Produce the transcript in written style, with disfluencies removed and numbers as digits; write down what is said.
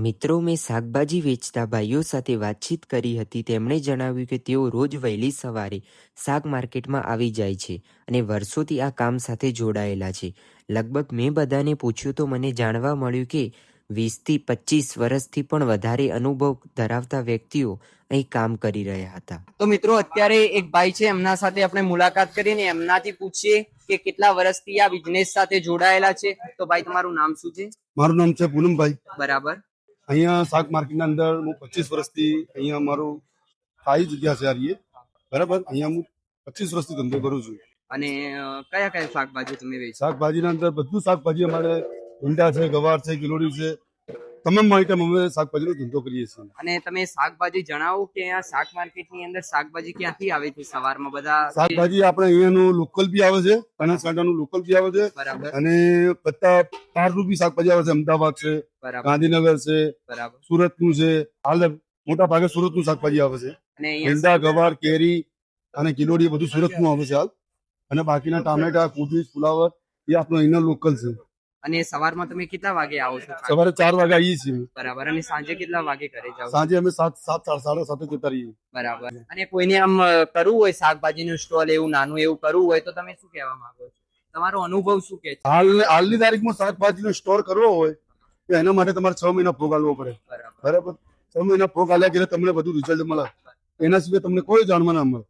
મિત્રો, મેં શાકભાજી વેચતા ભાઈઓ સાથે વાતચીત કરી હતી. તેમણે જણાવ્યું કે તેઓ રોજ વહેલી સવારે શાક માર્કેટમાં આવી જાય છે અને વર્ષોથી આ કામ સાથે જોડાયેલા છે. લગભગ મેં બધાને પૂછ્યું તો મને જાણવા મળ્યું કે 20થી 25 વર્ષથી પણ વધારે અનુભવ ધરાવતા વ્યક્તિઓ અહીં કામ કરી રહ્યા હતા. તો મિત્રો અત્યારે એક ભાઈ છે, એમના સાથે આપણે મુલાકાત કરીને એમનાથી પૂછીએ કે કેટલા વર્ષથી આ બિઝનેસ સાથે જોડાયેલા છે. તો ભાઈ, તમારું નામ શું છે? મારું નામ છે પૂનમભાઈ. બરાબર. અહીંયા શાક માર્કેટના અંદર હું 25 વર્ષથી અહીંયા મારું સ્થાયી જગ્યા છે. આ બરાબર. અહીંયા હું 25 વર્ષથી ધંધો કરું છું. અને કયા કયા શાકભાજી તમે વેચો? શાકભાજીના અંદર બધું શાકભાજી અમારે ભીંડા છે, ગવાર છે, કિલોડી છે, તમામ આઈટમ અમે શાકભાજીનો ધંધો કરીએ છીએ. અને તમે શાકભાજી જણાવો કે આ શાક માર્કેટની અંદર શાકભાજી ક્યાંથી આવે છે? સવારમાં બધા શાકભાજી આપણે અહીંયાનું લોકલ બી આવે છે, બનાસકાંઠાનું લોકલ બી આવે છે, બરાબર. અને બધા તારનું બી શાકભાજી આવે છે. અમદાવાદ છે, બરાબર. ગાંધીનગર છે, બરાબર. સુરતનું છે. હાલ મોટા ભાગે સુરતનું શાકભાજી આવે છે. અને ભીંડા, ગવાર, કેરી અને કિલોડી બધું સુરતનું આવે છે હાલ. અને બાકીના ટામેટા, કોબીજ, ફુલાવર એ આપણું અહીંના લોકલ છે. અને સવારમાં તમે કેટલા વાગે આવો છો? સવારે 4 વાગે આવીએ છીએ. બરાબર. અને સાંજે કેટલા વાગે ઘરે જાઓ? સાંજે અમે 7:30 જતા રહીએ. બરાબર. અને કોઈને આમ કરવું હોય શાકભાજીનું સ્ટોલ એવું નાનું એવું કરવું હોય તો તમે શું કહેવા માંગો છો? તમારો અનુભવ શું કે છે? હાલની તારીખમાં શાકભાજીનો સ્ટોર કરવો હોય તો એના માટે તમારે 6 મહિના ભોગ આલવો પડે. બરાબર. 6 મહિના ભોગ આલ્યા એટલે તમને બધું રિઝલ્ટ મળે. એના સિવાય તમને કોઈ જાણવા ના મળે.